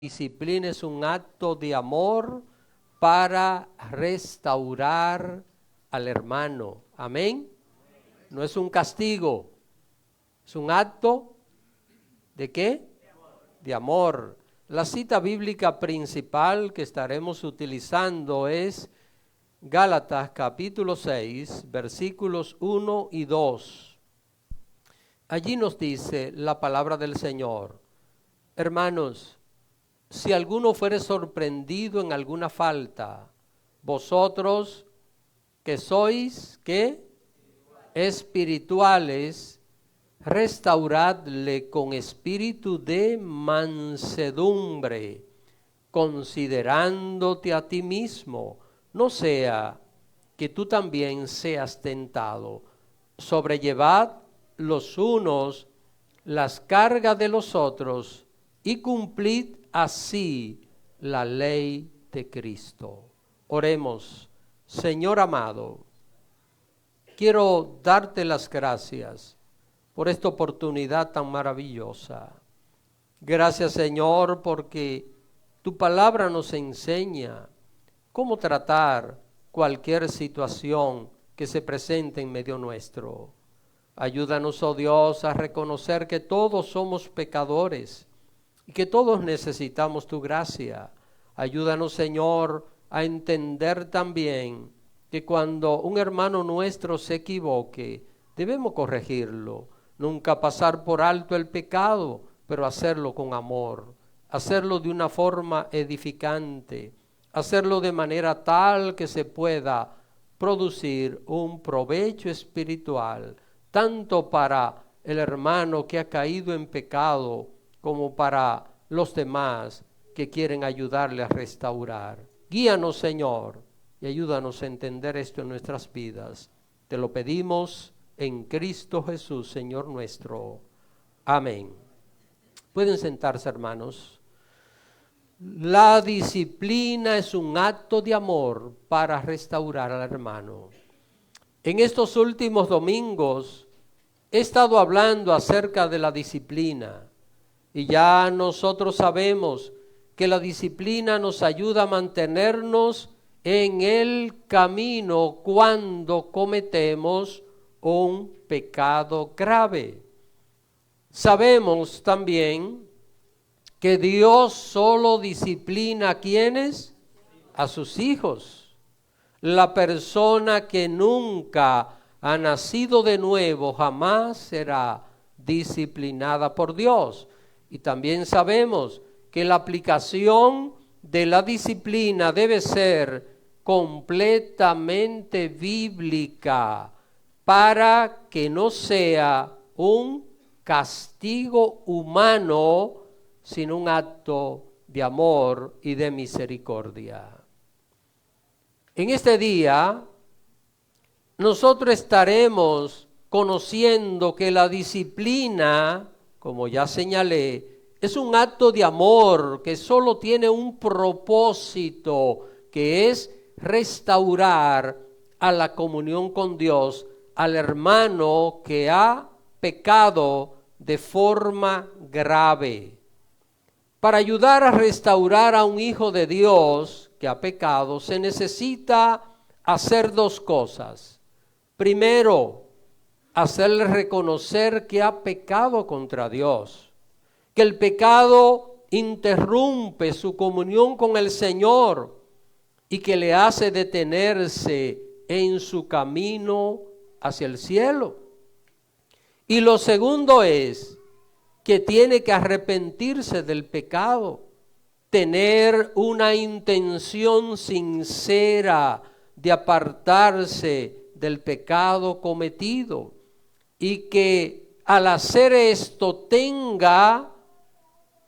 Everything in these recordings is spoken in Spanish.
Disciplina es un acto de amor para restaurar al hermano. Amén. No es un castigo, es un acto ¿de qué? De amor. La cita bíblica principal que estaremos utilizando es Gálatas capítulo 6, versículos 1 y 2. Allí nos dice la palabra del Señor: hermanos, si alguno fuere sorprendido en alguna falta, vosotros que sois, ¿qué? Espirituales, restauradle con espíritu de mansedumbre, considerándote a ti mismo, no sea que tú también seas tentado. Sobrellevad los unos las cargas de los otros y cumplid así la ley de Cristo. Oremos. Señor amado, quiero darte las gracias por esta oportunidad tan maravillosa. Gracias, Señor, porque tu palabra nos enseña cómo tratar cualquier situación que se presente en medio nuestro. Ayúdanos, oh Dios, a reconocer que todos somos pecadores y que todos necesitamos tu gracia. Ayúdanos, Señor, a entender también que cuando un hermano nuestro se equivoque, debemos corregirlo. Nunca pasar por alto el pecado, pero hacerlo con amor, hacerlo de una forma edificante, hacerlo de manera tal que se pueda producir un provecho espiritual, tanto para el hermano que ha caído en pecado, como para los demás que quieren ayudarle a restaurar. Guíanos, Señor, y ayúdanos a entender esto en nuestras vidas. Te lo pedimos en Cristo Jesús, Señor nuestro. Amén. Pueden sentarse, hermanos. La disciplina es un acto de amor para restaurar al hermano. En estos últimos domingos he estado hablando acerca de la disciplina. Y ya nosotros sabemos que la disciplina nos ayuda a mantenernos en el camino cuando cometemos un pecado grave. Sabemos también que Dios solo disciplina a ¿quiénes? A sus hijos. La persona que nunca ha nacido de nuevo jamás será disciplinada por Dios. Y también sabemos que la aplicación de la disciplina debe ser completamente bíblica para que no sea un castigo humano, sino un acto de amor y de misericordia. En este día, nosotros estaremos conociendo que la disciplina, como ya señalé, es un acto de amor que solo tiene un propósito, que es restaurar a la comunión con Dios, al hermano que ha pecado de forma grave. Para ayudar a restaurar a un hijo de Dios que ha pecado, se necesita hacer dos cosas. Primero, hacerle reconocer que ha pecado contra Dios, que el pecado interrumpe su comunión con el Señor y que le hace detenerse en su camino hacia el cielo. Y lo segundo es que tiene que arrepentirse del pecado, tener una intención sincera de apartarse del pecado cometido, y que al hacer esto tenga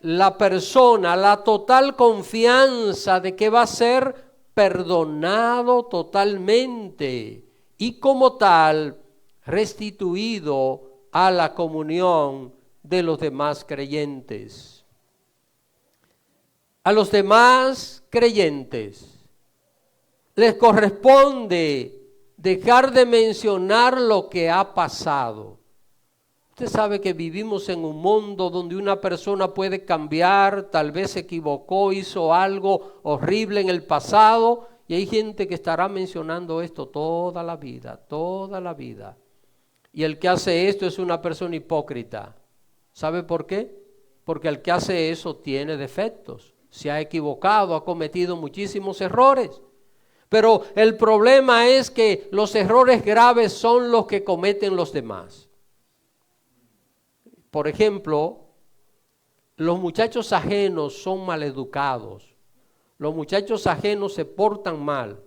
la persona la total confianza de que va a ser perdonado totalmente y como tal restituido a la comunión de los demás creyentes. A los demás creyentes les corresponde dejar de mencionar lo que ha pasado. Usted sabe que vivimos en un mundo donde una persona puede cambiar, tal vez se equivocó, hizo algo horrible en el pasado, y hay gente que estará mencionando esto toda la vida, toda la vida. Y el que hace esto es una persona hipócrita. ¿Sabe por qué? Porque el que hace eso tiene defectos, se ha equivocado, ha cometido muchísimos errores. Pero el problema es que los errores graves son los que cometen los demás. Por ejemplo, los muchachos ajenos son maleducados. Los muchachos ajenos se portan mal.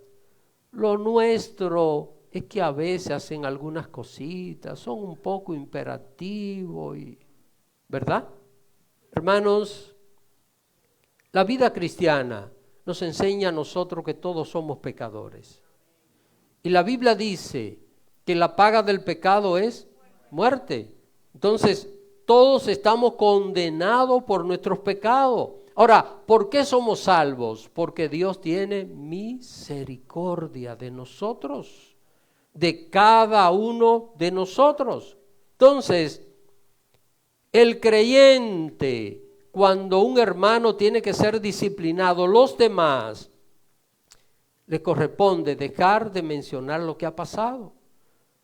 Lo nuestro es que a veces hacen algunas cositas, son un poco imperativos, ¿verdad? Hermanos, la vida cristiana nos enseña a nosotros que todos somos pecadores. Y la Biblia dice que la paga del pecado es muerte. Entonces, todos estamos condenados por nuestros pecados. Ahora, ¿por qué somos salvos? Porque Dios tiene misericordia de nosotros, de cada uno de nosotros. Entonces, el creyente, cuando un hermano tiene que ser disciplinado, los demás les corresponde dejar de mencionar lo que ha pasado.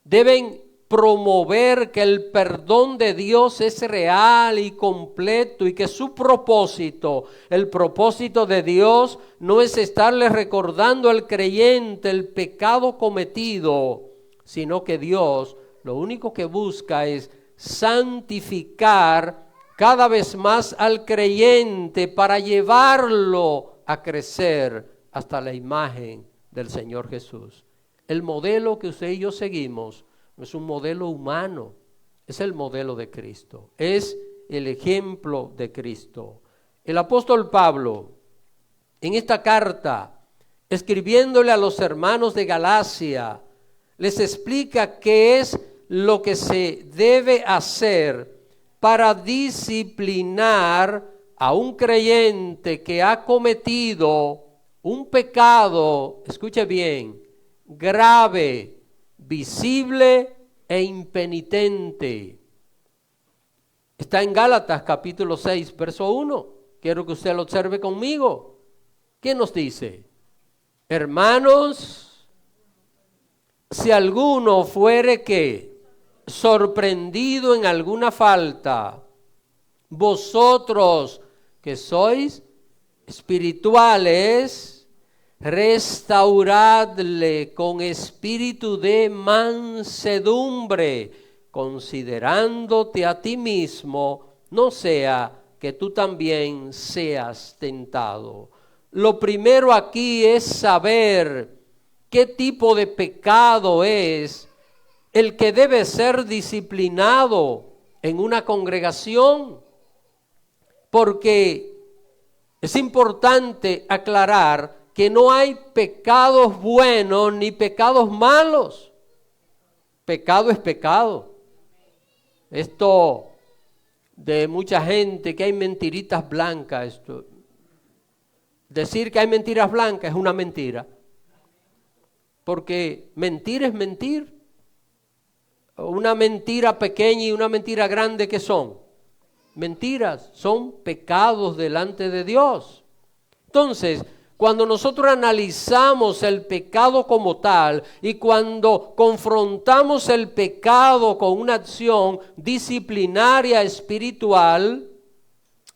Deben promover que el perdón de Dios es real y completo y que su propósito, el propósito de Dios, no es estarle recordando al creyente el pecado cometido, sino que Dios lo único que busca es santificar cada vez más al creyente para llevarlo a crecer hasta la imagen del Señor Jesús. El modelo que usted y yo seguimos no es un modelo humano, es el modelo de Cristo, es el ejemplo de Cristo. El apóstol Pablo, en esta carta, escribiéndole a los hermanos de Galacia, les explica qué es lo que se debe hacer para disciplinar a un creyente que ha cometido un pecado, escuche bien, grave, visible e impenitente. Está en Gálatas capítulo 6, verso 1. Quiero que usted lo observe conmigo. ¿Qué nos dice? Hermanos, si alguno fuere que sorprendido en alguna falta, vosotros que sois espirituales, restauradle con espíritu de mansedumbre, considerándote a ti mismo, no sea que tú también seas tentado. Lo primero aquí es saber qué tipo de pecado es el que debe ser disciplinado en una congregación, porque es importante aclarar que no hay pecados buenos ni pecados malos. Pecado es pecado. Esto de mucha gente que hay mentiritas blancas, decir que hay mentiras blancas es una mentira, porque mentir es mentir. Una mentira pequeña y una mentira grande, ¿qué son? Mentiras, son pecados delante de Dios. Entonces, cuando nosotros analizamos el pecado como tal y cuando confrontamos el pecado con una acción disciplinaria espiritual,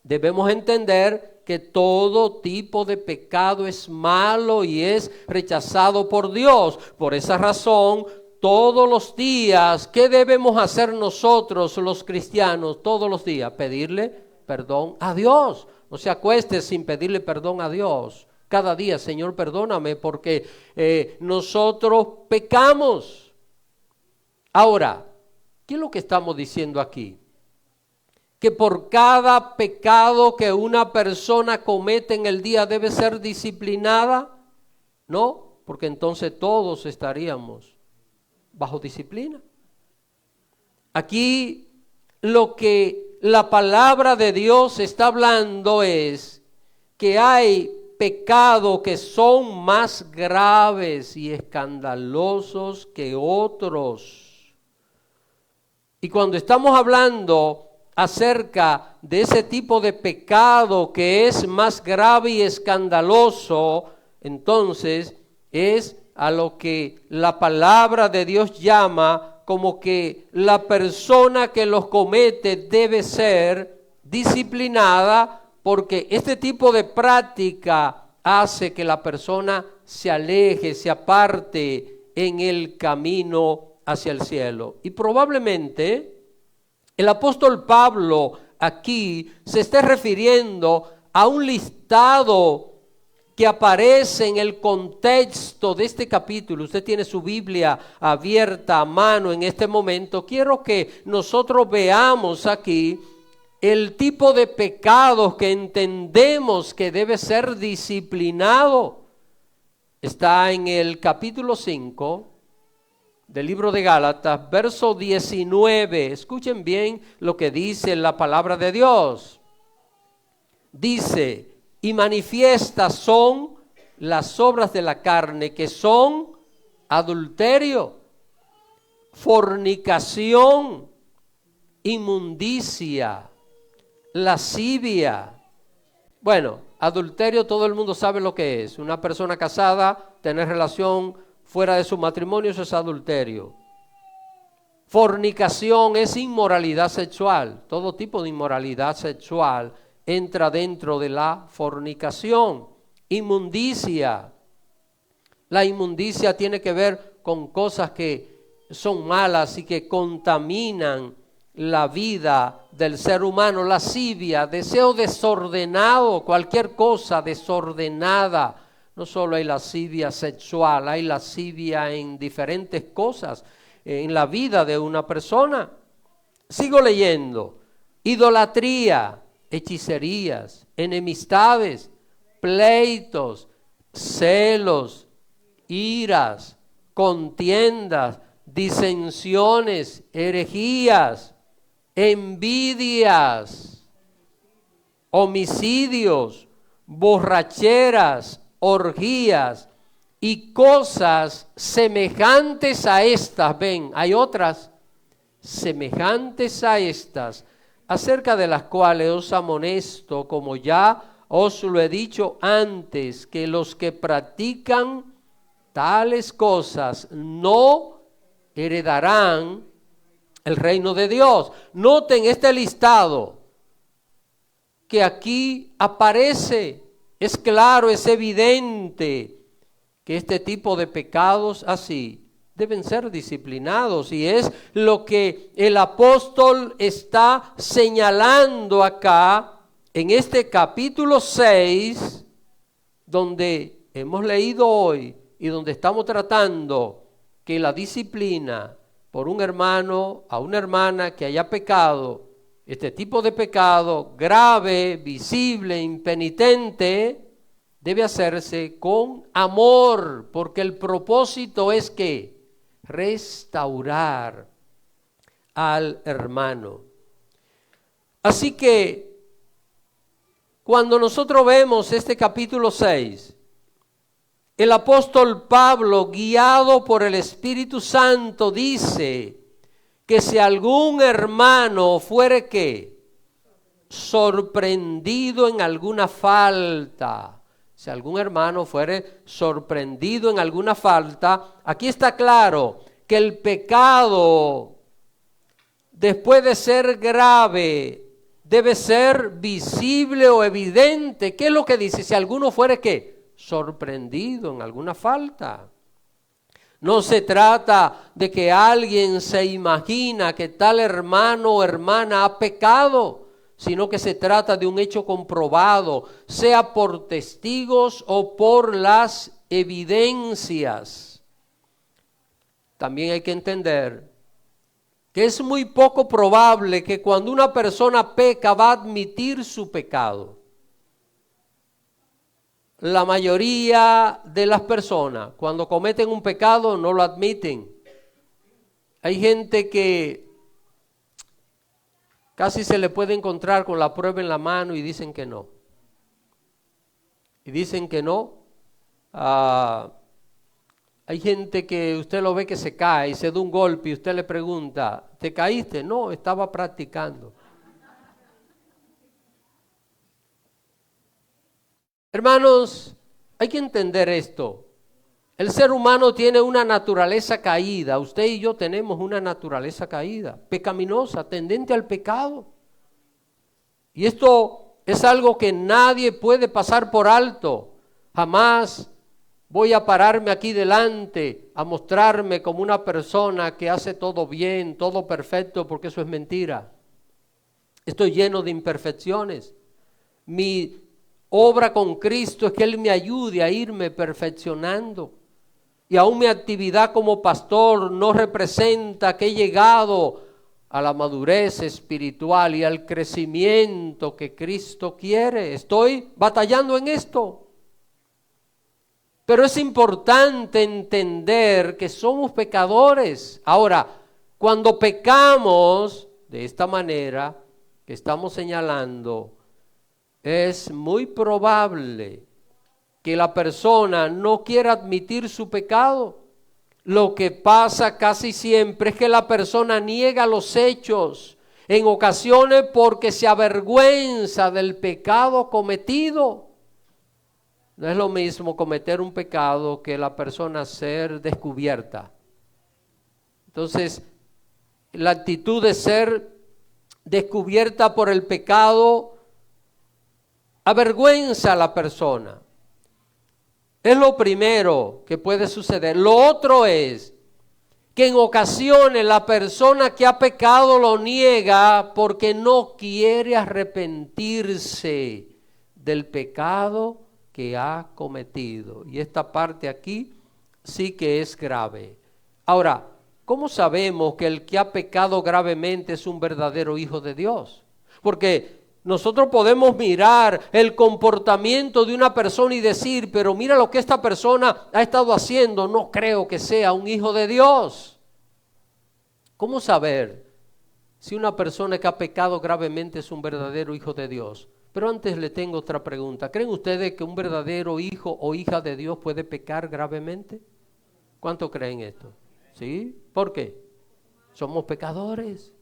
debemos entender que todo tipo de pecado es malo y es rechazado por Dios. Por esa razón, todos los días, ¿qué debemos hacer nosotros los cristianos? Todos los días, pedirle perdón a Dios. No se acueste sin pedirle perdón a Dios. Cada día, Señor, perdóname porque nosotros pecamos. Ahora, ¿qué es lo que estamos diciendo aquí? Que por cada pecado que una persona comete en el día debe ser disciplinada. No, porque entonces todos estaríamos bajo disciplina. Aquí lo que la palabra de Dios está hablando es que hay pecados que son más graves y escandalosos que otros. Y cuando estamos hablando acerca de ese tipo de pecado que es más grave y escandaloso, entonces es a lo que la palabra de Dios llama como que la persona que los comete debe ser disciplinada, porque este tipo de práctica hace que la persona se aleje, se aparte en el camino hacia el cielo. Y probablemente el apóstol Pablo aquí se esté refiriendo a un listado que aparece en el contexto de este capítulo. Usted tiene su Biblia abierta a mano en este momento. Quiero que nosotros veamos aquí el tipo de pecados que entendemos que debe ser disciplinado. Está en el capítulo 5 del libro de Gálatas, verso 19. Escuchen bien lo que dice la palabra de Dios. Dice: y manifiestas son las obras de la carne, que son adulterio, fornicación, inmundicia, lascivia. Bueno, adulterio todo el mundo sabe lo que es. Una persona casada tener relación fuera de su matrimonio, eso es adulterio. Fornicación es inmoralidad sexual. Todo tipo de inmoralidad sexual entra dentro de la fornicación. Inmundicia. La inmundicia tiene que ver con cosas que son malas y que contaminan la vida del ser humano. Lascivia, deseo desordenado, cualquier cosa desordenada. No solo hay lascivia sexual, hay lascivia en diferentes cosas en la vida de una persona. Sigo leyendo. Idolatría, hechicerías, enemistades, pleitos, celos, iras, contiendas, disensiones, herejías, envidias, homicidios, borracheras, orgías y cosas semejantes a estas. Ven, hay otras semejantes a estas, acerca de las cuales os amonesto, como ya os lo he dicho antes, que los que practican tales cosas no heredarán el reino de Dios. Noten este listado que aquí aparece. Es claro, es evidente que este tipo de pecados así deben ser disciplinados, y es lo que el apóstol está señalando acá en este capítulo 6, donde hemos leído hoy y donde estamos tratando que la disciplina por un hermano a una hermana que haya pecado, este tipo de pecado grave, visible, impenitente, debe hacerse con amor, porque el propósito es que restaurar al hermano. Así que cuando nosotros vemos este capítulo 6, el apóstol Pablo, guiado por el Espíritu Santo, dice que si algún hermano fuere ¿qué? Sorprendido en alguna falta. Si algún hermano fuere sorprendido en alguna falta, aquí está claro que el pecado, después de ser grave, debe ser visible o evidente. ¿Qué es lo que dice? Si alguno fuere ¿qué? Sorprendido en alguna falta. No se trata de que alguien se imagina que tal hermano o hermana ha pecado, sino que se trata de un hecho comprobado, sea por testigos o por las evidencias. También hay que entender que es muy poco probable que cuando una persona peca va a admitir su pecado. La mayoría de las personas, cuando cometen un pecado, no lo admiten. Hay gente que casi se le puede encontrar con la prueba en la mano y dicen que no. Y dicen que no. Hay gente que usted lo ve que se cae y se da un golpe y usted le pregunta, ¿te caíste? No, estaba practicando. Hermanos, hay que entender esto. El ser humano tiene una naturaleza caída. Usted y yo tenemos una naturaleza caída, pecaminosa, tendente al pecado. Y esto es algo que nadie puede pasar por alto. Jamás voy a pararme aquí delante a mostrarme como una persona que hace todo bien, todo perfecto, porque eso es mentira. Estoy lleno de imperfecciones. Mi obra con Cristo es que Él me ayude a irme perfeccionando. Y aún mi actividad como pastor no representa que he llegado a la madurez espiritual y al crecimiento que Cristo quiere. Estoy batallando en esto. Pero es importante entender que somos pecadores. Ahora, cuando pecamos de esta manera que estamos señalando, es muy probable que la persona no quiera admitir su pecado. Lo que pasa casi siempre es que la persona niega los hechos, en ocasiones porque se avergüenza del pecado cometido. No es lo mismo cometer un pecado que la persona ser descubierta. Entonces, la actitud de ser descubierta por el pecado avergüenza a la persona. Es lo primero que puede suceder. Lo otro es que en ocasiones la persona que ha pecado lo niega porque no quiere arrepentirse del pecado que ha cometido. Y esta parte aquí sí que es grave. Ahora, ¿cómo sabemos que el que ha pecado gravemente es un verdadero hijo de Dios? Porque nosotros podemos mirar el comportamiento de una persona y decir, pero mira lo que esta persona ha estado haciendo, no creo que sea un hijo de Dios. ¿Cómo saber si una persona que ha pecado gravemente es un verdadero hijo de Dios? Pero antes le tengo otra pregunta. ¿Creen ustedes que un verdadero hijo o hija de Dios puede pecar gravemente? ¿Cuánto creen esto? ¿Sí? ¿Por qué? Somos pecadores.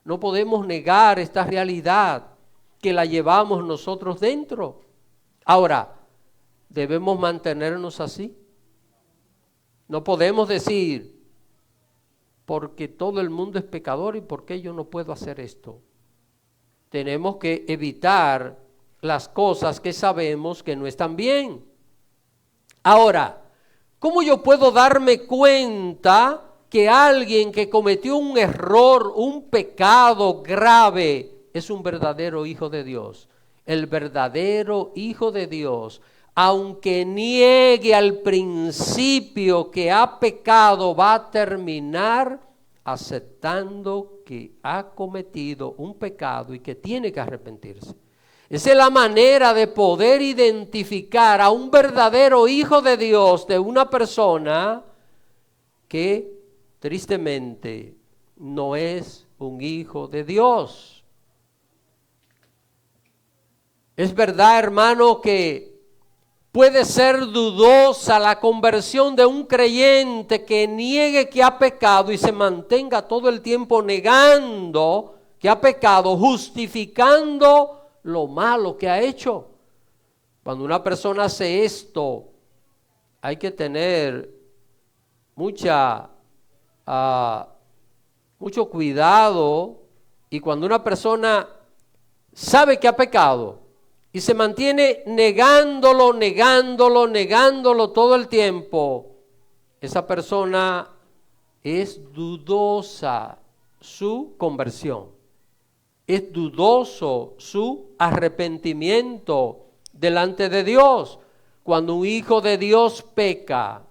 No podemos negar esta realidad que la llevamos nosotros dentro. Ahora, ¿debemos mantenernos así? No podemos decir, porque todo el mundo es pecador y por qué yo no puedo hacer esto. Tenemos que evitar las cosas que sabemos que no están bien. Ahora, ¿cómo yo puedo darme cuenta que alguien que cometió un error, un pecado grave, es un verdadero hijo de Dios? El verdadero hijo de Dios, aunque niegue al principio que ha pecado, va a terminar aceptando que ha cometido un pecado y que tiene que arrepentirse. Esa es la manera de poder identificar a un verdadero hijo de Dios, de una persona que tristemente no es un hijo de Dios. Es verdad, hermano, que puede ser dudosa la conversión de un creyente que niegue que ha pecado y se mantenga todo el tiempo negando que ha pecado, justificando lo malo que ha hecho. Cuando una persona hace esto, hay que tener mucho cuidado. Y cuando una persona sabe que ha pecado y se mantiene negándolo todo el tiempo, esa persona es dudosa su conversión, es dudoso su arrepentimiento delante de Dios. Cuando un hijo de Dios peca,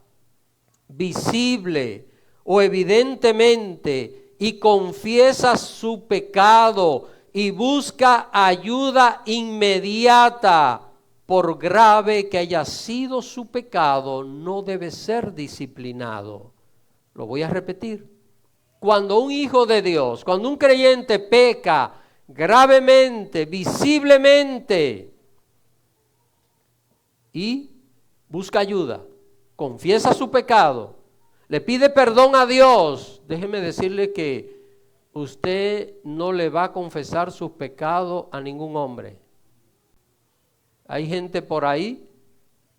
visible o evidentemente, y confiesa su pecado y busca ayuda inmediata, por grave que haya sido su pecado, no debe ser disciplinado. Lo voy a repetir. Cuando un hijo de Dios, cuando un creyente peca gravemente, visiblemente, y busca ayuda, confiesa su pecado, le pide perdón a Dios, déjeme decirle que usted no le va a confesar sus pecados a ningún hombre. Hay gente por ahí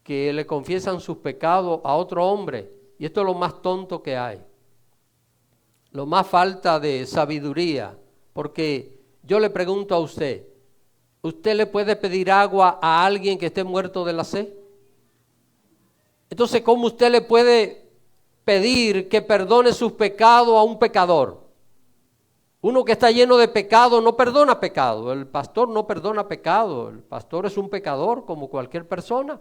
que le confiesan sus pecados a otro hombre, y esto es lo más tonto que hay, lo más falta de sabiduría, porque yo le pregunto a usted, ¿usted le puede pedir agua a alguien que esté muerto de la sed? Entonces, ¿cómo usted le puede pedir que perdone sus pecados a un pecador? Uno que está lleno de pecado no perdona pecado. El pastor no perdona pecado. El pastor es un pecador como cualquier persona.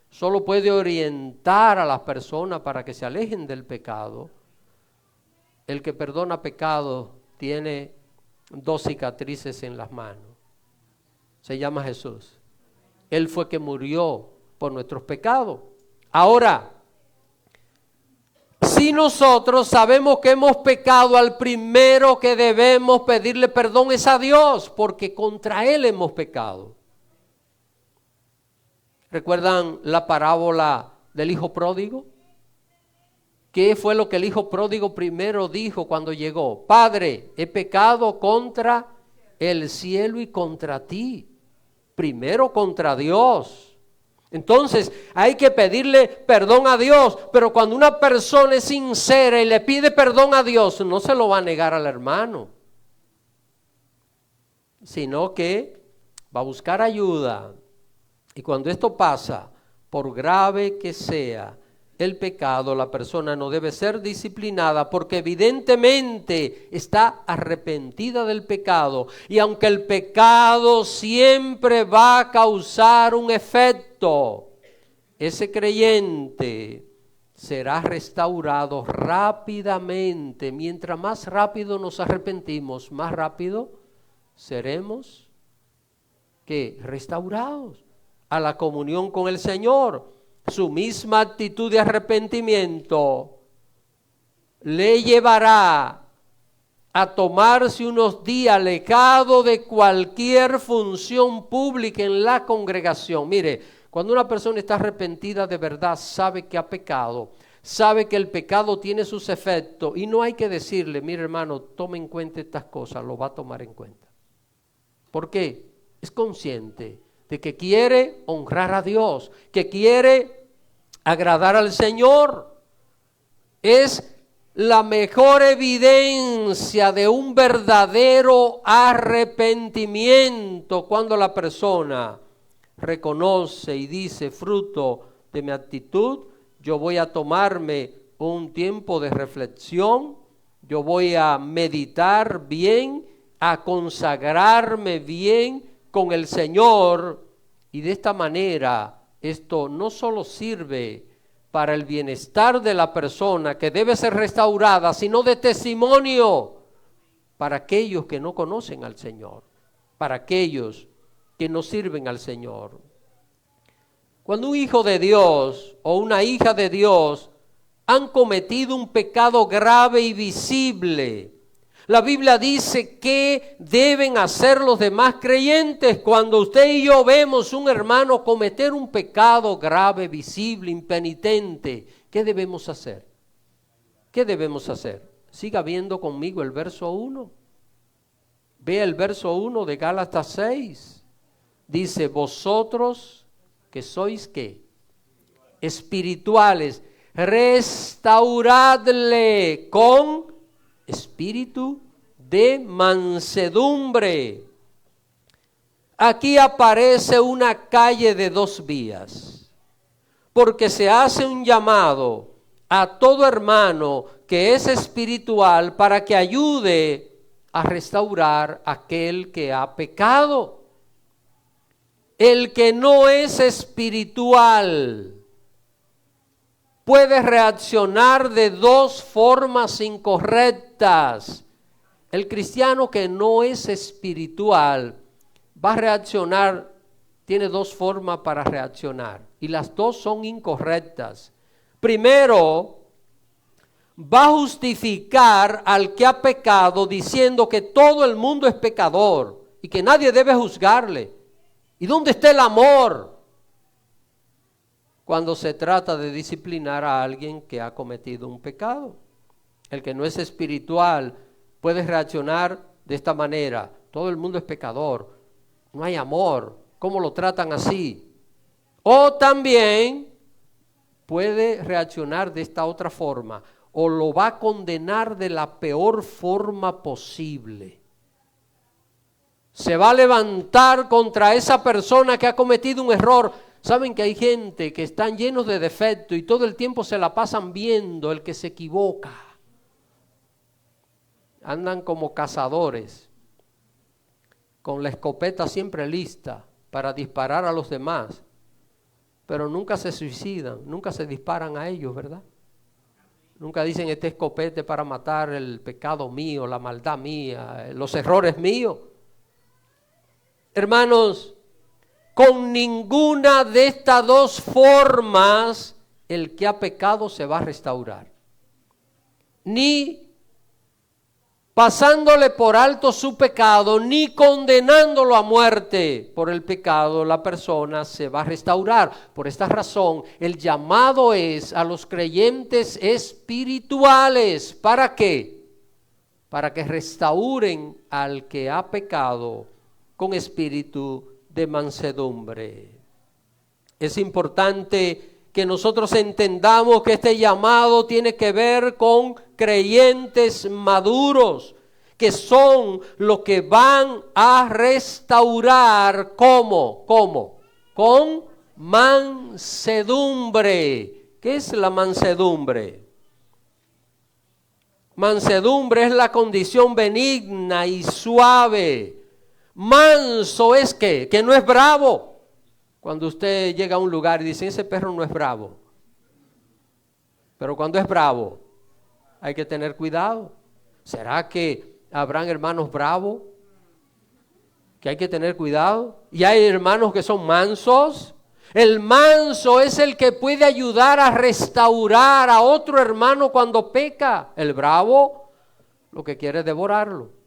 Solo puede orientar a las personas para que se alejen del pecado. El que perdona pecado tiene 2 cicatrices en las manos. Se llama Jesús. Él fue que murió por nuestros pecados. Ahora, si nosotros sabemos que hemos pecado, al primero que debemos pedirle perdón es a Dios, porque contra Él hemos pecado. ¿Recuerdan la parábola del hijo pródigo? ¿Qué fue lo que el hijo pródigo primero dijo cuando llegó? Padre, he pecado contra el cielo y contra ti. Primero contra Dios. Entonces hay que pedirle perdón a Dios, pero cuando una persona es sincera y le pide perdón a Dios, no se lo va a negar al hermano, sino que va a buscar ayuda. Y cuando esto pasa, por grave que sea el pecado, la persona no debe ser disciplinada porque evidentemente está arrepentida del pecado. Y aunque el pecado siempre va a causar un efecto, ese creyente será restaurado rápidamente. Mientras más rápido nos arrepentimos, más rápido seremos restaurados a la comunión con el Señor. Su misma actitud de arrepentimiento le llevará a tomarse unos días alejado de cualquier función pública en la congregación. Mire, cuando una persona está arrepentida de verdad, sabe que ha pecado, sabe que el pecado tiene sus efectos y no hay que decirle, mire hermano, tome en cuenta estas cosas, lo va a tomar en cuenta. ¿Por qué? Es consciente de que quiere honrar a Dios, que quiere agradar al Señor. Es la mejor evidencia de un verdadero arrepentimiento cuando la persona reconoce y dice, fruto de mi actitud, yo voy a tomarme un tiempo de reflexión, yo voy a meditar bien, a consagrarme bien con el Señor, y de esta manera esto no solo sirve para el bienestar de la persona que debe ser restaurada, sino de testimonio para aquellos que no conocen al Señor, para aquellos que no sirven al Señor. Cuando un hijo de Dios o una hija de Dios han cometido un pecado grave y visible, la Biblia dice que deben hacer los demás creyentes. Cuando usted y yo vemos un hermano cometer un pecado grave, visible, impenitente, ¿qué debemos hacer? ¿Qué debemos hacer? Siga viendo conmigo el verso 1. Vea el verso 1 de Gálatas 6. Dice, vosotros que sois ¿qué? Espirituales, restauradle con espíritu de mansedumbre. Aquí aparece una calle de 2 vías, porque se hace un llamado a todo hermano que es espiritual para que ayude a restaurar a aquel que ha pecado. El que no es espiritual puede reaccionar de 2 formas incorrectas. El cristiano que no es espiritual va a reaccionar, tiene 2 formas para reaccionar, y las 2 son incorrectas. Primero, va a justificar al que ha pecado diciendo que todo el mundo es pecador y que nadie debe juzgarle. ¿Y dónde está el amor? cuando se trata de disciplinar a alguien que ha cometido un pecado. El que no es espiritual puede reaccionar de esta manera: todo el mundo es pecador, no hay amor, ¿cómo lo tratan así? O también puede reaccionar de esta otra forma, o lo va a condenar de la peor forma posible. Se va a levantar contra esa persona que ha cometido un error. Saben que hay gente que están llenos de defectos y todo el tiempo se la pasan viendo el que se equivoca. Andan como cazadores, con la escopeta siempre lista para disparar a los demás, pero nunca se suicidan, nunca se disparan a ellos, ¿verdad? Nunca dicen: este escopete para matar el pecado mío, la maldad mía, los errores míos. Hermanos, con ninguna de estas dos formas el que ha pecado se va a restaurar. Ni pasándole por alto su pecado, ni condenándolo a muerte por el pecado, la persona se va a restaurar. Por esta razón, el llamado es a los creyentes espirituales. ¿Para qué? Para que restauren al que ha pecado con espíritu de mansedumbre. Es importante que nosotros entendamos que este llamado tiene que ver con creyentes maduros, que son los que van a restaurar. ¿Cómo? Con mansedumbre. ¿Qué es la mansedumbre? Mansedumbre es la condición benigna y suave. Manso es que no es bravo. Cuando usted llega a un lugar y dice: ese perro no es bravo. Pero cuando es bravo, hay que tener cuidado. ¿Será que habrán hermanos bravos? Que hay que tener cuidado. Y hay hermanos que son mansos. El manso es el que puede ayudar a restaurar a otro hermano cuando peca. El bravo lo que quiere es devorarlo.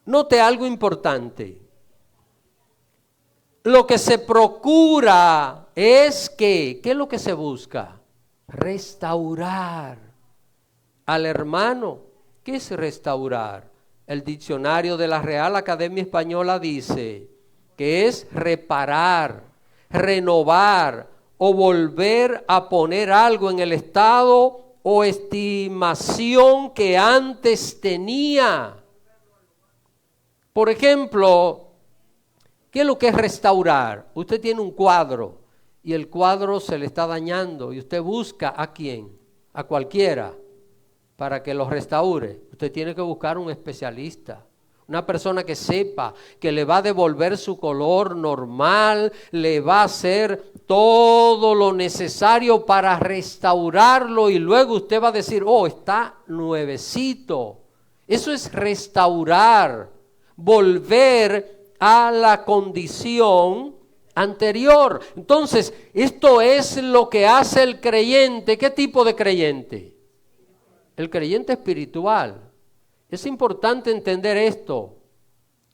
Note algo importante. Lo que se procura es que, ¿qué es lo que se busca? Restaurar al hermano. ¿Qué es restaurar? El diccionario de la Real Academia Española dice que es reparar, renovar o volver a poner algo en el estado o estimación que antes tenía. Por ejemplo, ¿qué es lo que es restaurar? Usted tiene un cuadro y el cuadro se le está dañando y usted busca ¿a quién? A cualquiera para que lo restaure. Usted tiene que buscar un especialista, una persona que sepa que le va a devolver su color normal, le va a hacer todo lo necesario para restaurarlo y luego usted va a decir: oh, está nuevecito. Eso es restaurar. Volver a la condición anterior. Entonces, esto es lo que hace el creyente. ¿Qué tipo de creyente? El creyente espiritual. Es importante entender esto.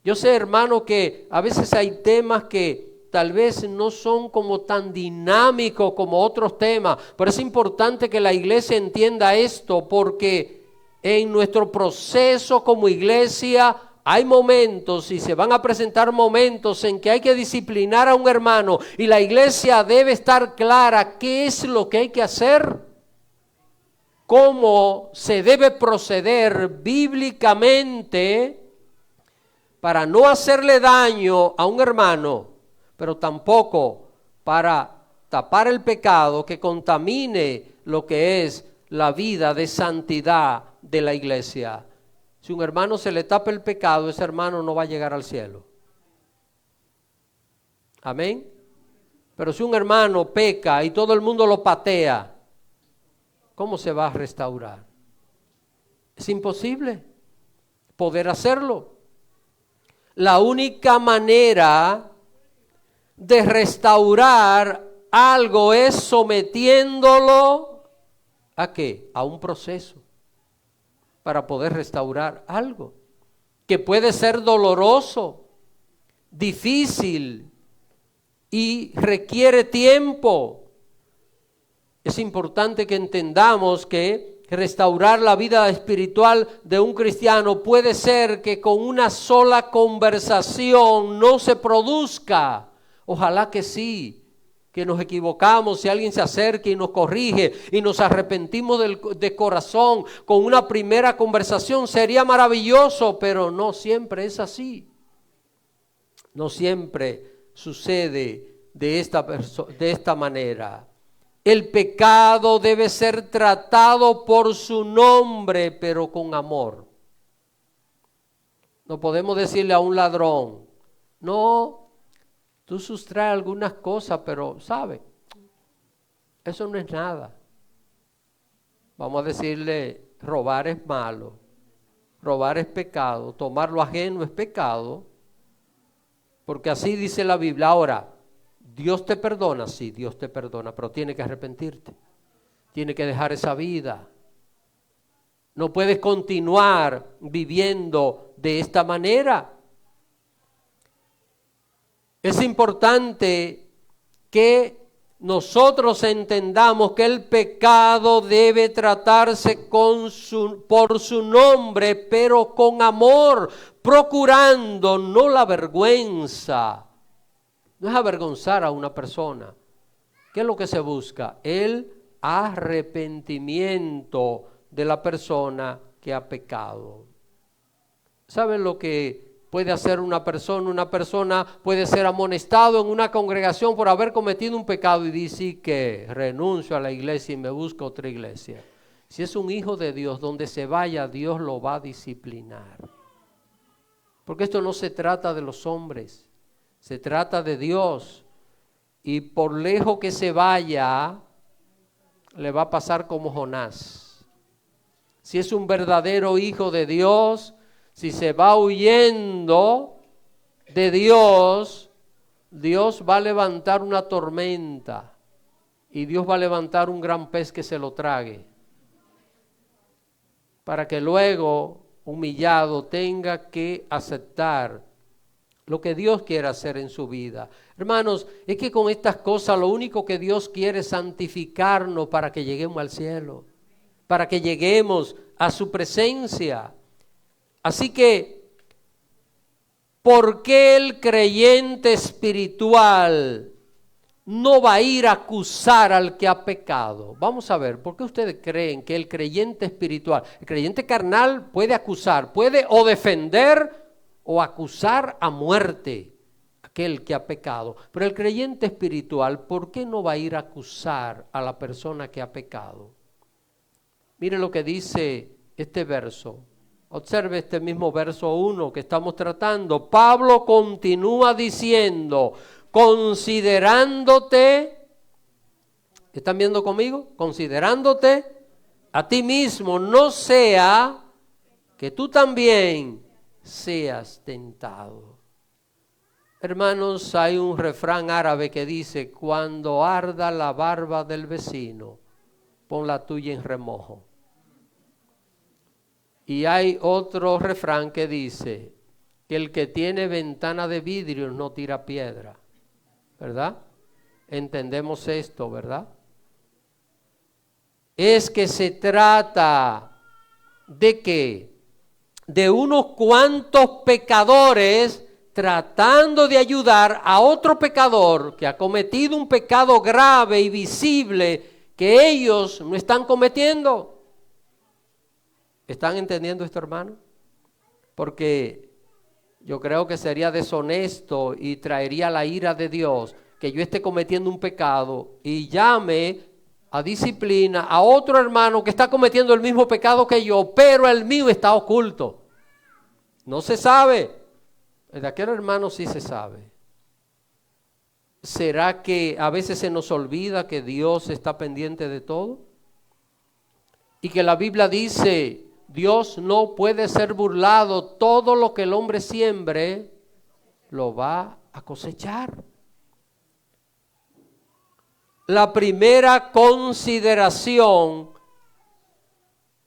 Yo sé, hermano, que a veces hay temas que tal vez no son como tan dinámicos como otros temas, pero es importante que la iglesia entienda esto, porque en nuestro proceso como iglesia hay momentos y se van a presentar momentos en que hay que disciplinar a un hermano y la iglesia debe estar clara qué es lo que hay que hacer, cómo se debe proceder bíblicamente para no hacerle daño a un hermano, pero tampoco para tapar el pecado que contamine lo que es la vida de santidad de la iglesia. Si un hermano se le tapa el pecado, ese hermano no va a llegar al cielo. Amén. Pero si un hermano peca y todo el mundo lo patea, ¿cómo se va a restaurar? Es imposible poder hacerlo. La única manera de restaurar algo es sometiéndolo ¿a qué? A un proceso para poder restaurar algo que puede ser doloroso, difícil, y requiere tiempo. Es importante que entendamos que restaurar la vida espiritual de un cristiano puede ser que con una sola conversación no se produzca. Ojalá que sí, que nos equivocamos, si alguien se acerca y nos corrige y nos arrepentimos de corazón con una primera conversación, sería maravilloso, pero no siempre es así. No siempre sucede de esta manera. El pecado debe ser tratado por su nombre, pero con amor. No podemos decirle a un ladrón, no, tú sustraes algunas cosas, pero ¿sabe? Eso no es nada. Vamos a decirle, robar es malo, robar es pecado, tomar lo ajeno es pecado, porque así dice la Biblia. Ahora, ¿Dios te perdona? Sí, Dios te perdona, pero tiene que arrepentirte. Tiene que dejar esa vida. No puedes continuar viviendo de esta manera. Es importante que nosotros entendamos que el pecado debe tratarse por su nombre, pero con amor, procurando no la vergüenza. No es avergonzar a una persona. ¿Qué es lo que se busca? El arrepentimiento de la persona que ha pecado. ¿Saben lo que puede hacer una persona? Una persona puede ser amonestado en una congregación por haber cometido un pecado y dice que renuncio a la iglesia y me busco otra iglesia. Si es un hijo de Dios, donde se vaya, Dios lo va a disciplinar. Porque esto no se trata de los hombres. Se trata de Dios, y por lejos que se vaya, le va a pasar como Jonás. Si es un verdadero hijo de Dios, si se va huyendo de Dios, Dios va a levantar una tormenta y Dios va a levantar un gran pez que se lo trague, para que luego, humillado, tenga que aceptar lo que Dios quiere hacer en su vida. Hermanos, es que con estas cosas lo único que Dios quiere es santificarnos para que lleguemos al cielo, para que lleguemos a su presencia. Así que, ¿por qué el creyente espiritual no va a ir a acusar al que ha pecado? Vamos a ver, ¿por qué ustedes creen que el creyente espiritual, el creyente carnal puede acusar, puede o defender o acusar a muerte aquel que ha pecado? Pero el creyente espiritual, ¿por qué no va a ir a acusar a la persona que ha pecado? Mire lo que dice este verso. Observe este mismo verso 1 que estamos tratando. Pablo continúa diciendo, considerándote, ¿están viendo conmigo? Considerándote a ti mismo, no sea que tú también seas tentado. Hermanos, hay un refrán árabe que dice, cuando arda la barba del vecino, pon la tuya en remojo. Y hay otro refrán que dice, que el que tiene ventana de vidrio no tira piedra, ¿verdad? Entendemos esto, ¿verdad? Es que se trata de que de unos cuantos pecadores tratando de ayudar a otro pecador que ha cometido un pecado grave y visible que ellos no están cometiendo. ¿Están entendiendo esto, hermano? Porque yo creo que sería deshonesto y traería la ira de Dios que yo esté cometiendo un pecado y llame a disciplina a otro hermano que está cometiendo el mismo pecado que yo, pero el mío está oculto. No se sabe. El de aquel hermano sí se sabe. ¿Será que a veces se nos olvida que Dios está pendiente de todo? Y que la Biblia dice, Dios no puede ser burlado, todo lo que el hombre siembre lo va a cosechar. La primera consideración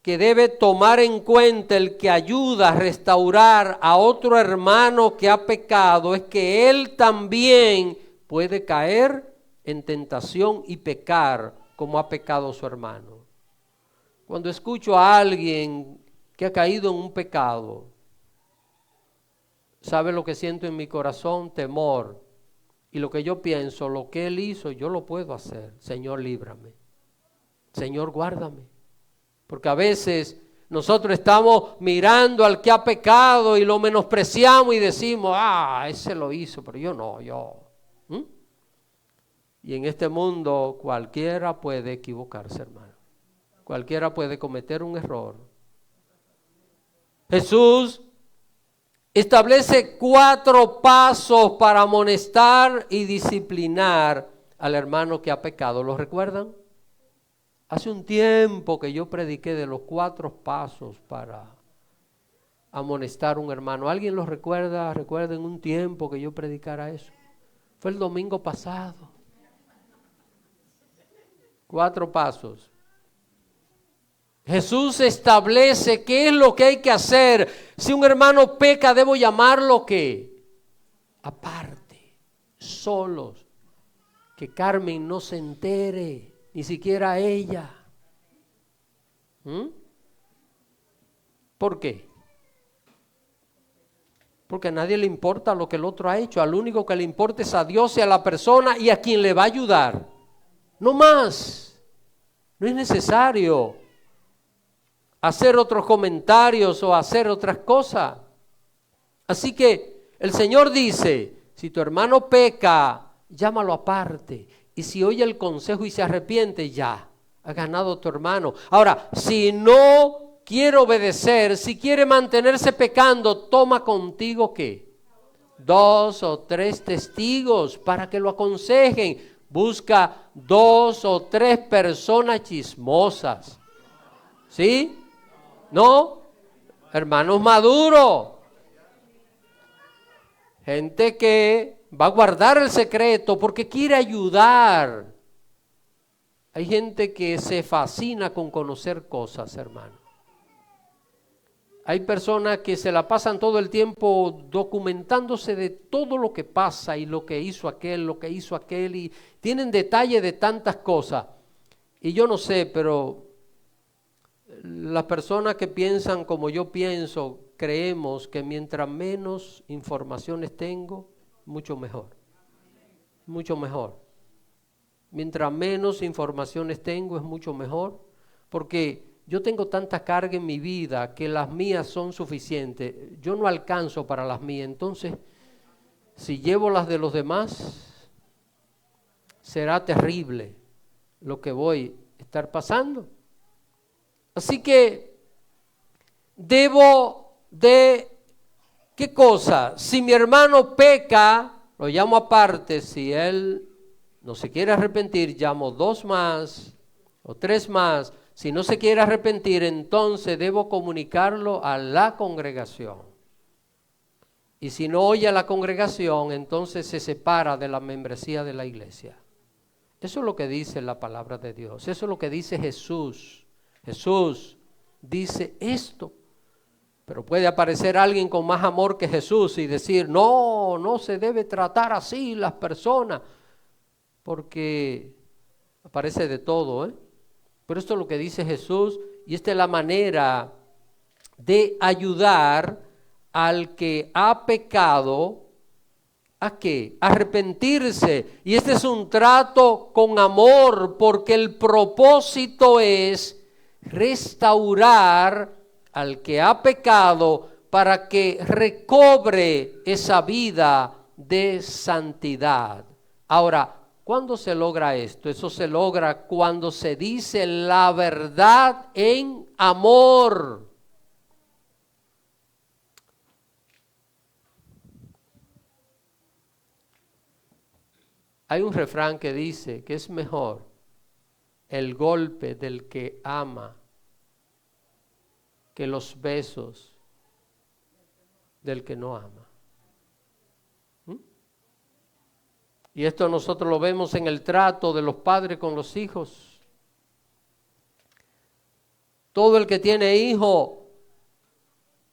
que debe tomar en cuenta el que ayuda a restaurar a otro hermano que ha pecado es que él también puede caer en tentación y pecar como ha pecado su hermano. Cuando escucho a alguien que ha caído en un pecado, ¿sabe lo que siento en mi corazón? Temor. Y lo que yo pienso, lo que él hizo, yo lo puedo hacer. Señor, líbrame. Señor, guárdame. Porque a veces nosotros estamos mirando al que ha pecado y lo menospreciamos y decimos, ese lo hizo, pero yo no, yo. Y en este mundo cualquiera puede equivocarse, hermano. Cualquiera puede cometer un error. Jesús establece 4 pasos para amonestar y disciplinar al hermano que ha pecado. ¿Lo recuerdan? Hace un tiempo que yo prediqué de los 4 pasos para amonestar a un hermano. ¿Alguien lo recuerda? ¿Recuerden un tiempo que yo predicara eso? Fue el domingo pasado. 4 pasos. Jesús establece qué es lo que hay que hacer. Si un hermano peca, debo llamarlo ¿qué? Aparte, solos. Que Carmen no se entere, ni siquiera ella. ¿Por qué? Porque a nadie le importa lo que el otro ha hecho. Al único que le importa es a Dios y a la persona y a quien le va a ayudar. No más. No es necesario hacer otros comentarios o hacer otras cosas. Así que el Señor dice, si tu hermano peca, llámalo aparte. Y si oye el consejo y se arrepiente, ya, ha ganado tu hermano. Ahora, si no quiere obedecer, si quiere mantenerse pecando, toma contigo ¿qué? 2 o 3 testigos para que lo aconsejen. Busca 2 o 3 personas chismosas. ¿Sí? ¿No? Hermanos maduros. Gente que va a guardar el secreto porque quiere ayudar. Hay gente que se fascina con conocer cosas, hermano. Hay personas que se la pasan todo el tiempo documentándose de todo lo que pasa y lo que hizo aquel, y tienen detalle de tantas cosas. Y yo no sé, pero las personas que piensan como yo pienso, creemos que mientras menos informaciones tengo, mucho mejor. Mucho mejor. Mientras menos informaciones tengo, es mucho mejor. Porque yo tengo tanta carga en mi vida que las mías son suficientes. Yo no alcanzo para las mías. Entonces, si llevo las de los demás, será terrible lo que voy a estar pasando. Así que debo de, ¿qué cosa? Si mi hermano peca, lo llamo aparte. Si él no se quiere arrepentir, llamo 2 más o 3 más. Si no se quiere arrepentir, entonces debo comunicarlo a la congregación. Y si no oye a la congregación, entonces se separa de la membresía de la iglesia. Eso es lo que dice la palabra de Dios. Eso es lo que dice Jesús. Jesús dice esto. Pero puede aparecer alguien con más amor que Jesús y decir, no se debe tratar así las personas. Porque aparece de todo, Pero esto es lo que dice Jesús y esta es la manera de ayudar al que ha pecado. ¿A qué? Arrepentirse. Y este es un trato con amor porque el propósito es restaurar al que ha pecado para que recobre esa vida de santidad. Ahora, ¿cuándo se logra esto? Eso se logra cuando se dice la verdad en amor. Hay un refrán que dice que es mejor el golpe del que ama que los besos del que no ama. Y esto nosotros lo vemos en el trato de los padres con los hijos. Todo el que tiene hijo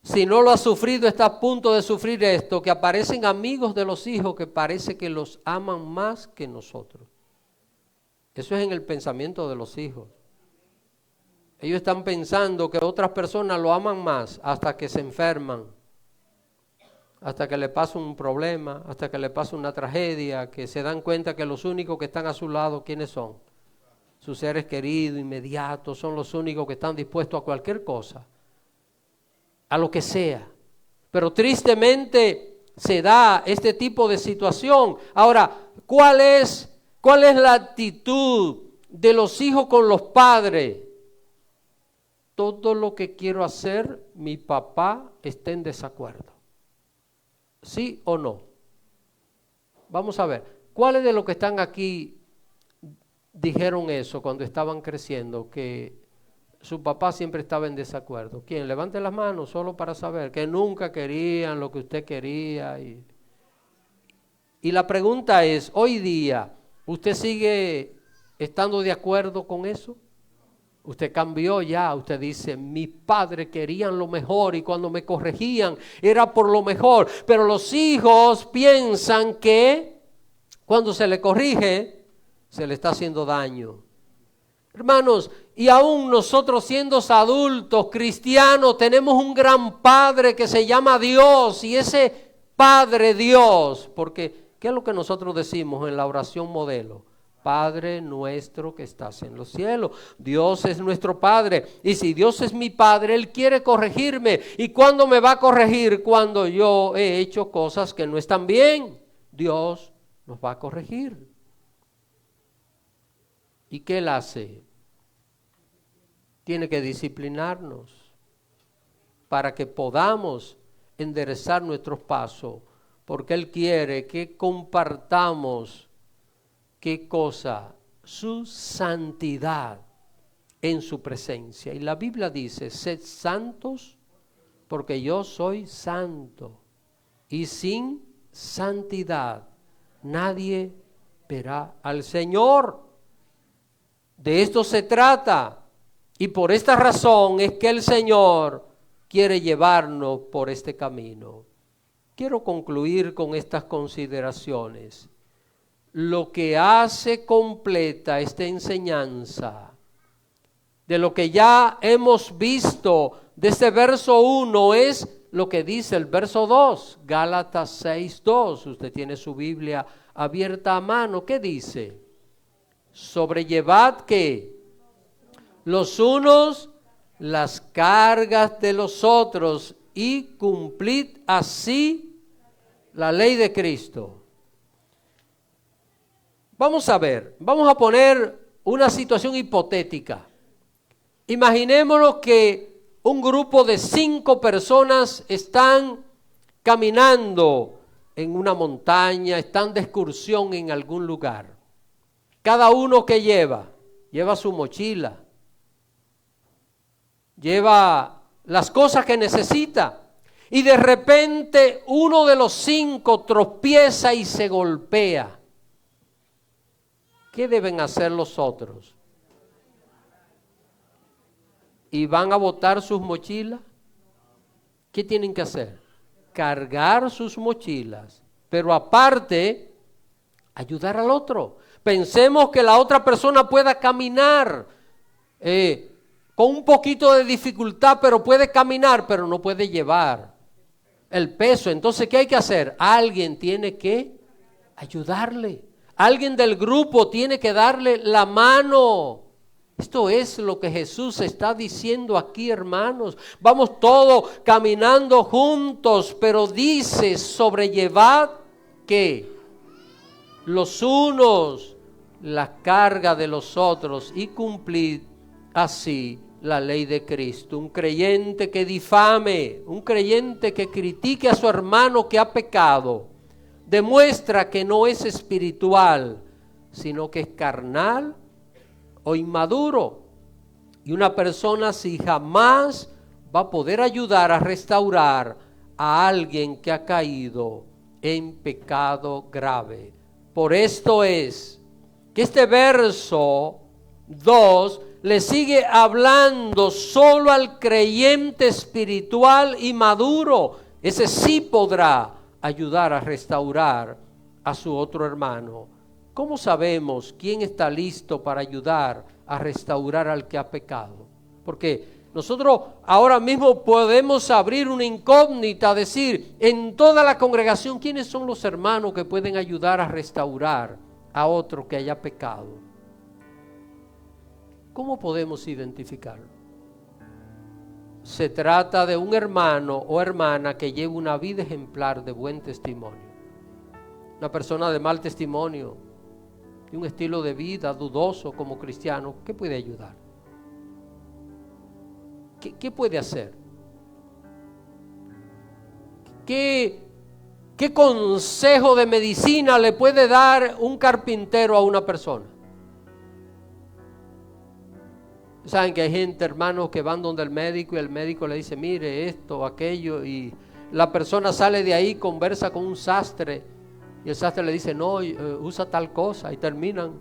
Si no lo has sufrido, está a punto de sufrir esto, que aparecen amigos de los hijos que parece que los aman más que nosotros. Eso es en el pensamiento de los hijos. Ellos están pensando que otras personas lo aman más hasta que se enferman, hasta que le pasa un problema, hasta que le pasa una tragedia, que se dan cuenta que los únicos que están a su lado, ¿quiénes son? Sus seres queridos, inmediatos, son los únicos que están dispuestos a cualquier cosa, a lo que sea. Pero tristemente se da este tipo de situación. Ahora, ¿cuál es la actitud de los hijos con los padres? Todo lo que quiero hacer, mi papá está en desacuerdo. ¿Sí o no? Vamos a ver, ¿cuáles de los que están aquí dijeron eso cuando estaban creciendo, que su papá siempre estaba en desacuerdo? ¿Quién? Levante las manos solo para saber, que nunca querían lo que usted quería. Y la pregunta es, hoy día, ¿usted sigue estando de acuerdo con eso? Usted cambió ya, usted dice, mis padres querían lo mejor y cuando me corregían era por lo mejor. Pero los hijos piensan que cuando se le corrige, se le está haciendo daño. Hermanos, y aún nosotros siendo adultos, cristianos, tenemos un gran Padre que se llama Dios. Y ese Padre Dios, porque ¿qué es lo que nosotros decimos en la oración modelo? Padre nuestro que estás en los cielos. Dios es nuestro Padre. Y si Dios es mi Padre, Él quiere corregirme. ¿Y cuándo me va a corregir? Cuando yo he hecho cosas que no están bien. Dios nos va a corregir. ¿Y qué Él hace? Tiene que disciplinarnos para que podamos enderezar nuestros pasos. Porque Él quiere que compartamos ¿qué cosa? Su santidad en su presencia. Y la Biblia dice, sed santos porque yo soy santo. Y sin santidad nadie verá al Señor. De esto se trata. Y por esta razón es que el Señor quiere llevarnos por este camino. Quiero concluir con estas consideraciones. Lo que hace completa esta enseñanza, de lo que ya hemos visto de este verso 1, es lo que dice el verso 2, Gálatas 6:2. Usted tiene su Biblia abierta a mano. ¿Qué dice? Sobrellevad ¿qué? Los unos las cargas de los otros y cumplid así la ley de Cristo. Vamos a ver, vamos a poner una situación hipotética. Imaginémonos que un grupo de 5 personas están caminando en una montaña, están de excursión en algún lugar. Cada uno que lleva su mochila, lleva las cosas que necesita. Y de repente uno de los 5 tropieza y se golpea. ¿Qué deben hacer los otros? ¿Y van a botar sus mochilas? ¿Qué tienen que hacer? Cargar sus mochilas, pero aparte, ayudar al otro. Pensemos que la otra persona pueda caminar con un poquito de dificultad, pero puede caminar, pero no puede llevar el peso. Entonces, ¿qué hay que hacer? Alguien tiene que ayudarle. Alguien del grupo tiene que darle la mano. Esto es lo que Jesús está diciendo aquí, hermanos. Vamos todos caminando juntos, pero dice, sobrellevad ¿qué? Los unos la carga de los otros y cumplid así la ley de Cristo. Un creyente que difame, un creyente que critique a su hermano que ha pecado, demuestra que no es espiritual, sino que es carnal o inmaduro. Y una persona así jamás va a poder ayudar a restaurar a alguien que ha caído en pecado grave. Por esto es que este verso 2, le sigue hablando solo al creyente espiritual y maduro. Ese sí podrá ayudar a restaurar a su otro hermano. ¿Cómo sabemos quién está listo para ayudar a restaurar al que ha pecado? Porque nosotros ahora mismo podemos abrir una incógnita, decir, en toda la congregación, ¿quiénes son los hermanos que pueden ayudar a restaurar a otro que haya pecado? ¿Cómo podemos identificarlo? Se trata de un hermano o hermana que lleva una vida ejemplar de buen testimonio. Una persona de mal testimonio, de un estilo de vida dudoso como cristiano, ¿qué puede ayudar? ¿Qué puede hacer? ¿Qué consejo de medicina le puede dar un carpintero a una persona? Saben que hay gente, hermanos, que van donde el médico y el médico le dice, mire esto, aquello, y la persona sale de ahí, conversa con un sastre, y el sastre le dice, no, usa tal cosa, y terminan.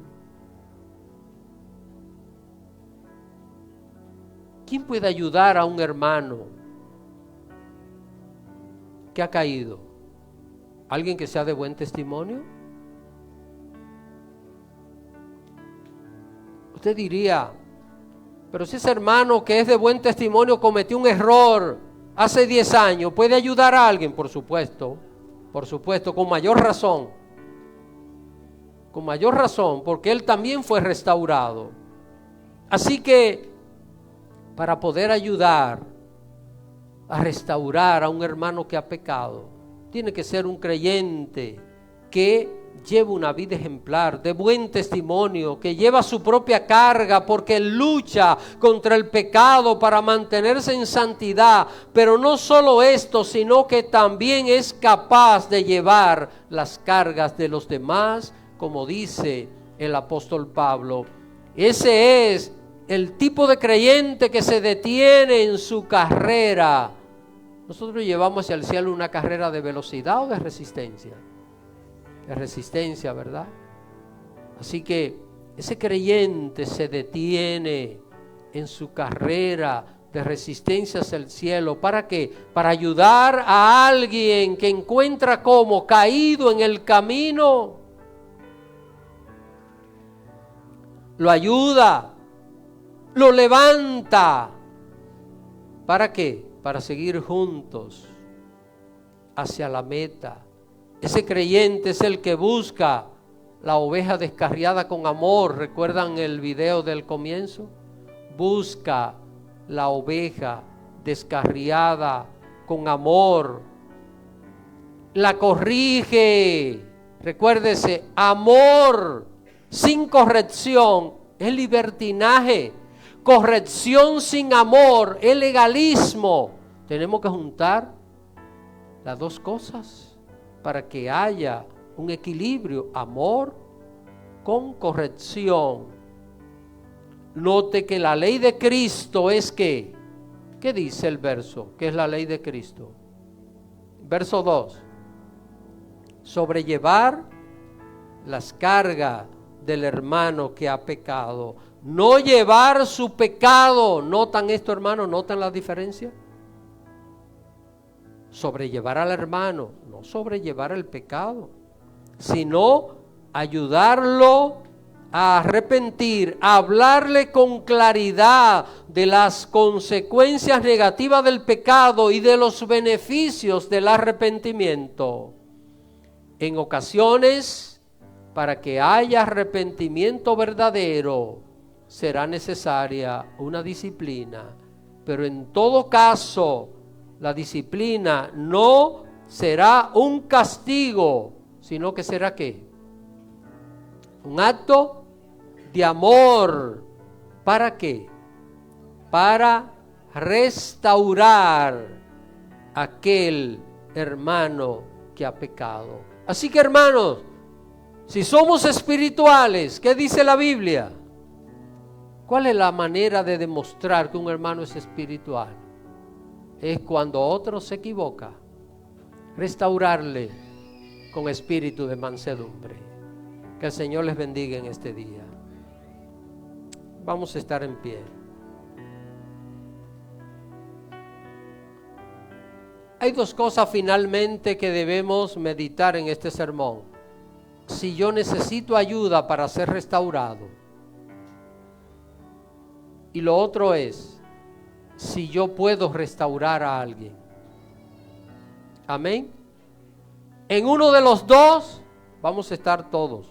¿Quién puede ayudar a un hermano que ha caído? ¿Alguien que sea de buen testimonio? Usted diría, pero si ese hermano que es de buen testimonio cometió un error hace 10 años, ¿puede ayudar a alguien? Por supuesto, con mayor razón. Con mayor razón, porque él también fue restaurado. Así que, para poder ayudar a restaurar a un hermano que ha pecado, tiene que ser un creyente que lleva una vida ejemplar, de buen testimonio, que lleva su propia carga porque lucha contra el pecado para mantenerse en santidad. Pero no solo esto, sino que también es capaz de llevar las cargas de los demás, como dice el apóstol Pablo. Ese es el tipo de creyente que se detiene en su carrera. Nosotros llevamos hacia el cielo una carrera de velocidad o de resistencia. De resistencia, ¿verdad? Así que ese creyente se detiene en su carrera de resistencia hacia el cielo. ¿Para qué? Para ayudar a alguien que encuentra como caído en el camino. Lo ayuda, lo levanta. ¿Para qué? Para seguir juntos hacia la meta. Ese creyente es el que busca la oveja descarriada con amor. ¿Recuerdan el video del comienzo? Busca la oveja descarriada con amor. La corrige. Recuérdese, amor sin corrección es libertinaje. Corrección sin amor es legalismo. Tenemos que juntar las dos cosas para que haya un equilibrio, amor con corrección. Note que la ley de Cristo es ¿qué? ¿Qué dice el verso? ¿Qué es la ley de Cristo? Verso 2. Sobrellevar las cargas del hermano que ha pecado. No llevar su pecado. ¿Notan esto, hermano? ¿Notan la diferencia? Sobrellevar al hermano, no sobrellevar el pecado, sino ayudarlo a arrepentir, a hablarle con claridad de las consecuencias negativas del pecado y de los beneficios del arrepentimiento. En ocasiones, para que haya arrepentimiento verdadero, será necesaria una disciplina, pero en todo caso, la disciplina no será un castigo, sino que será ¿qué? Un acto de amor. ¿Para qué? Para restaurar a aquel hermano que ha pecado. Así que, hermanos, si somos espirituales, ¿qué dice la Biblia? ¿Cuál es la manera de demostrar que un hermano es espiritual? Es cuando otro se equivoca, restaurarle con espíritu de mansedumbre. Que el Señor les bendiga en este día. Vamos a estar en pie. Hay dos cosas finalmente que debemos meditar en este sermón. Si yo necesito ayuda para ser restaurado. Y lo otro es, si yo puedo restaurar a alguien. Amén. En uno de los dos vamos a estar todos.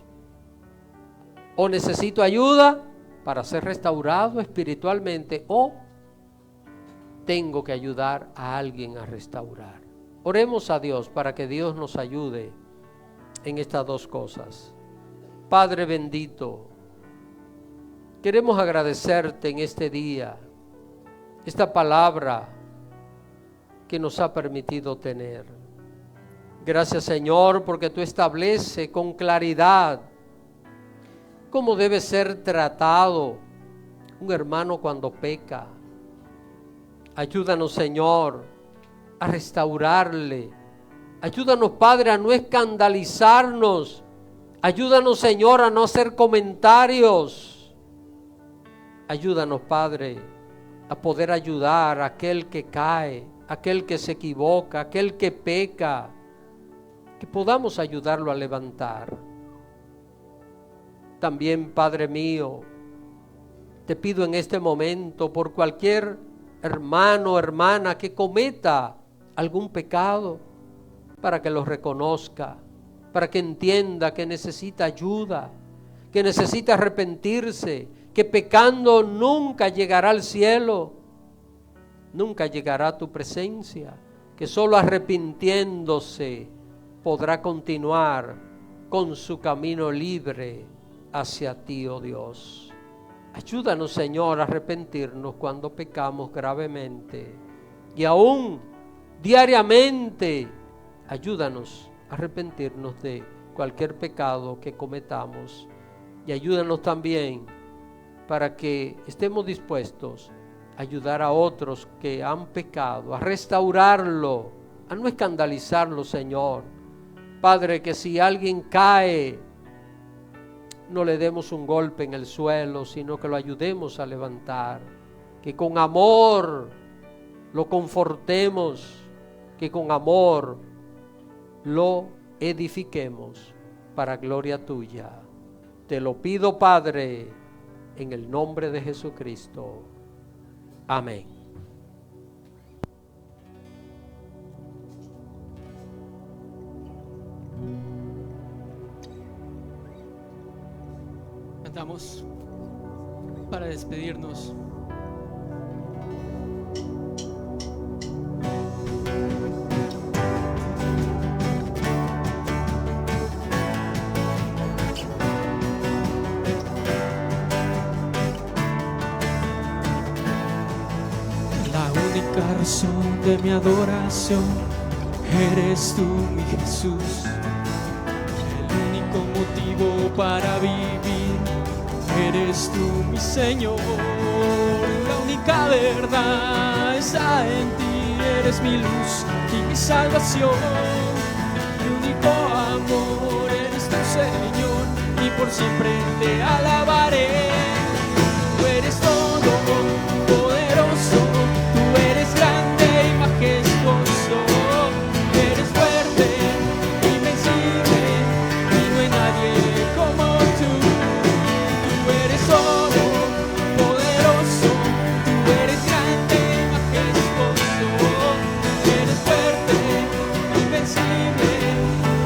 O necesito ayuda para ser restaurado espiritualmente, o tengo que ayudar a alguien a restaurar. Oremos a Dios para que Dios nos ayude en estas dos cosas. Padre bendito, queremos agradecerte en este día, esta palabra que nos ha permitido tener. Gracias, Señor, porque tú estableces con claridad cómo debe ser tratado un hermano cuando peca. Ayúdanos, Señor, a restaurarle. Ayúdanos, Padre, a no escandalizarnos. Ayúdanos, Señor, a no hacer comentarios. Ayúdanos, Padre, a poder ayudar a aquel que cae, aquel que se equivoca, aquel que peca, que podamos ayudarlo a levantar. También, Padre mío, te pido en este momento por cualquier hermano o hermana que cometa algún pecado, para que lo reconozca, para que entienda que necesita ayuda, que necesita arrepentirse, que pecando nunca llegará al cielo, nunca llegará a tu presencia, que solo arrepintiéndose podrá continuar con su camino libre hacia ti, oh Dios. Ayúdanos, Señor, a arrepentirnos cuando pecamos gravemente, y aún diariamente ayúdanos a arrepentirnos de cualquier pecado que cometamos, y ayúdanos también para que estemos dispuestos a ayudar a otros que han pecado, a restaurarlo, a no escandalizarlo, Señor. Padre, que si alguien cae, no le demos un golpe en el suelo, sino que lo ayudemos a levantar, que con amor lo confortemos, que con amor lo edifiquemos para gloria tuya. Te lo pido, Padre, en el nombre de Jesucristo. Amén. Cantamos para despedirnos. La única razón de mi adoración eres tú, mi Jesús. El único motivo para vivir eres tú, mi Señor. La única verdad está en ti, eres mi luz y mi salvación. Mi único amor eres tu Señor, y por siempre te alabaré. Tú eres todo poderoso, tú eres grande y majestuoso, eres fuerte, invencible, y no hay nadie como tú. Tú eres todo poderoso, tú eres grande y majestuoso, eres fuerte, invencible,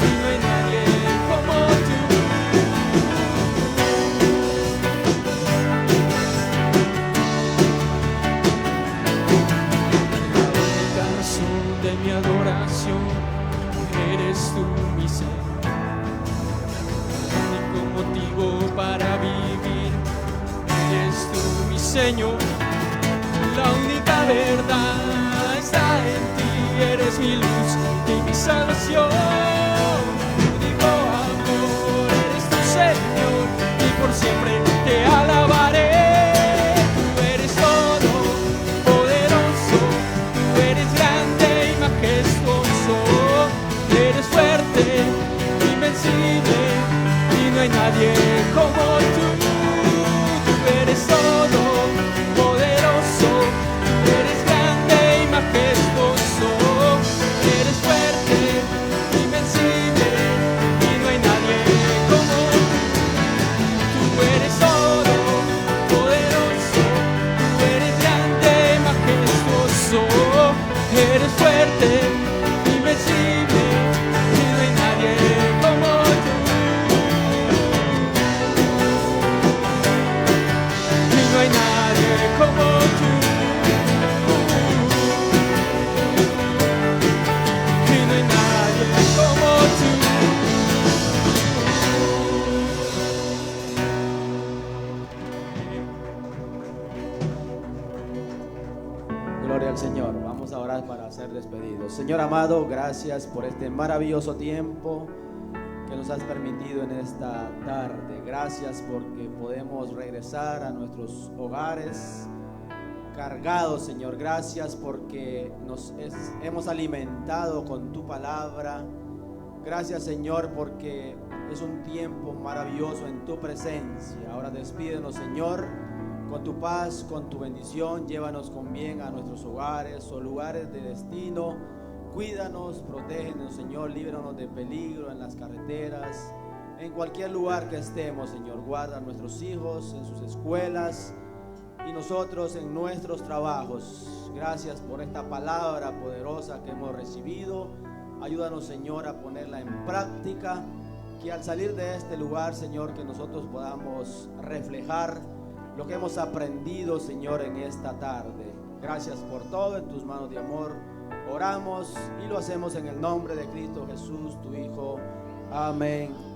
y no hay nadie como tú. La única razón de mi adoración eres tú, mi Señor. El único motivo para vivir eres tú, mi Señor. La única verdad está en ti, eres mi luz y mi salvación. Mi único amor eres tu Señor, y por siempre te alabaré. Tú eres todo poderoso, tú eres grande y majestuoso, eres fuerte, invencible, y no hay nadie como tú. Tú eres todo ya para ser despedidos. Señor amado, gracias por este maravilloso tiempo que nos has permitido en esta tarde. Gracias porque podemos regresar a nuestros hogares cargados, Señor. Gracias porque hemos alimentado con tu palabra. Gracias, Señor, porque es un tiempo maravilloso en tu presencia. Ahora despídenos, Señor, con tu paz, con tu bendición. Llévanos con bien a nuestros hogares o lugares de destino. Cuídanos, protégenos, Señor. Líbranos de peligro en las carreteras, en cualquier lugar que estemos, Señor. Guarda a nuestros hijos en sus escuelas y nosotros en nuestros trabajos. Gracias por esta palabra poderosa que hemos recibido. Ayúdanos, Señor, a ponerla en práctica, que al salir de este lugar, Señor, que nosotros podamos reflejar lo que hemos aprendido, Señor, en esta tarde. Gracias por todo. En tus manos de amor oramos y lo hacemos en el nombre de Cristo Jesús, tu Hijo. Amén.